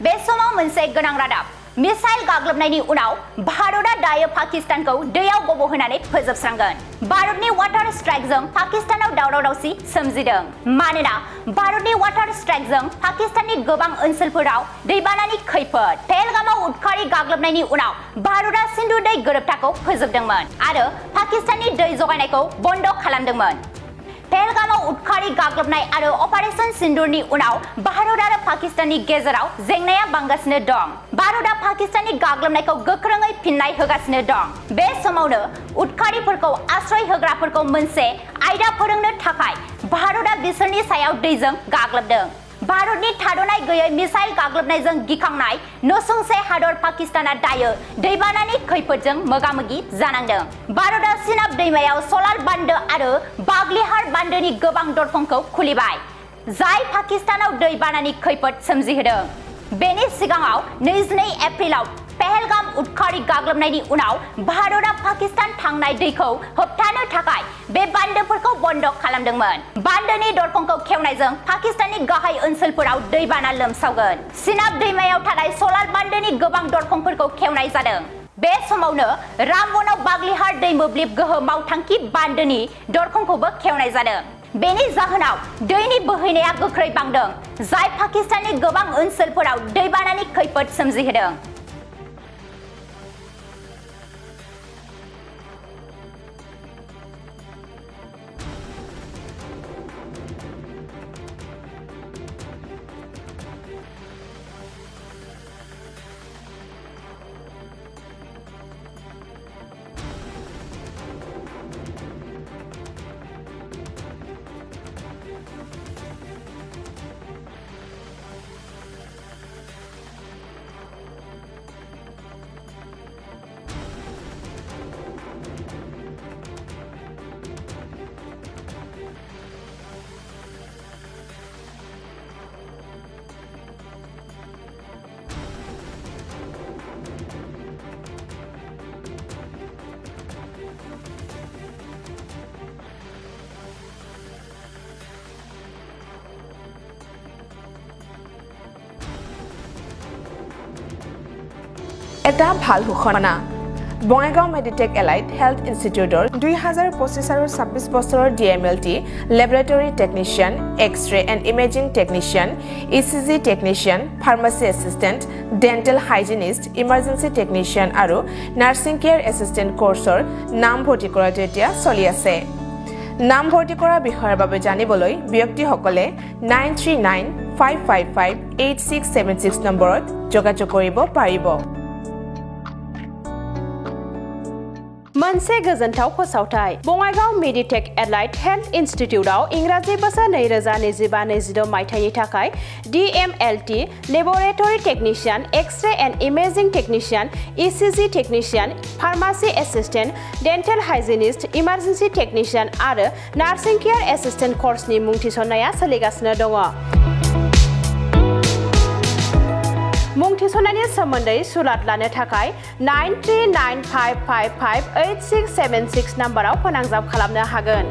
बे समाव मोनसे गोनां रादाब मिसाइल गाग्लोबनायनि उनाव भारतआ दायो पाकिस्तानखौ दैयाव गब'होनानै फोजोबस्रांगोन। भारतनि वाटार स्ट्राइकजों पाकिस्तानाव दावराव-दावसि सोमजिदों मानोना भारतनि वाटार स्ट्राइकजों पाकिस्ताननि गोबां ओनसोलफोराव दैबानानि खैफोद। पहलगामाव उदखारि गाग्लोबनायनि उनाव भारतआ सिन्धु दै गोरोबथाखौ फोजोबदोंमोन आरो पाकिस्ताननि दै जगायनायखौ बन्द खालामदोंमोन। पहलगामाव उदखारि गाग्लोबनाय आरो अपारेशन सिन्दुरनि उनाव भारत आरो पाकिस्ताननि गेजेराव जेंनाया बांगासिनो दं। भारतआ पाकिस्ताननि गाग्लोबनायखौ गोख्रोङै फिननाय होगासिनो दं। बे समावनो उदखारिफोरखौ आश्रय होग्राफोरखौ मोनसे आयदा फोरोंनो थाखाय भारतआ बिसोरनि सायाव दैजों गाग्लोबदों। भारतनि थाद'नाय गैयै मिसाइल गाग्लोबनायजों गिखांनाय नसुंसे हादर पाकिस्तानआ दायो दैबानानि खैफोदजों मोगा-मोगि जानांदों। भारतआ सिनाब दैमायाव सलाल बान्दो आरो बाग्लिहार बान्दोनि गोबां दरखंखौ खुलिबाय, जाय पाकिस्तानाव दैबानानि खैफोद सोमजिहोदों। बेनि सिगाङाव 22 एप्रिलाव पहलगाम उदखारि गाग्लोबनायनि उनाव भारतआ पाकिस्तान थांनाय दैखौ होबथानो थाखाय बे बान्दोफोरखौ बन्द खालामदोंमोन। बान्दोनि दरखंखौ खेवनायजों पाकिस्ताननि गाहाय ओनसोलफोराव दैबाना लोमसावगोन। सिनाब दैमायाव थानाय सलाल बान्दोनि गोबां दरखंफोरखौ खेवनाय जादों। बे समावनो रामबनआव बाग्लिहार दै मोब्लिब गोहो मावथांखि बान्दोनि दरखंखौबो खेवनाय जादों। बेनि जाहोनाव दैनि बोहैनाया गोख्रै बांदों, जाय पाकिस्ताननि गोबां ओनसोलफोराव दैबानानि खैफोद सोमजिहोदों। এটা ভাল ঘোষণা বঙাইগাঁও মেডিটেক এলাইট হেল্থ ইনষ্টিটিউটৰ 2025 আৰু 26 বছৰৰ DMLT laboratory technician, X-ray and imaging technician, ECG technician, pharmacy assistant, dental hygienist, emergency technician আৰু নাৰ্ছিং কেয়াৰ এছিষ্টেণ্ট কোৰ্চৰ নামভৰ্তি কৰাটো এতিয়া চলি আছে। নামভৰ্তি কৰাৰ বিষয়ৰ বাবে জানিবলৈ ব্যক্তিসকলে 9395558676 নম্বৰত যোগাযোগ কৰিব পাৰিব। मोनसे गोजोनथाव फोसावथाय बङाइगाव मेडिटेक एलाइट हेल्थ इन्स्टिट्यूटआव इंराजि बोसोर 2025-26 मायथाइनि थाखाय DMLT laboratory technician, X-ray and imaging technician, ECG technician, pharmacy assistant, dental hygienist, emergency technician आरो नार्सिं केयार एसिस्टेंट कोर्सनि मुं थिसननाया सोलिगासिनो दङ। मुं थिसननायनि सोमोन्दै सुलाद लानो थाखाय 9395558676 नाम्बाराव फोनांजाब खालामनो हागोन।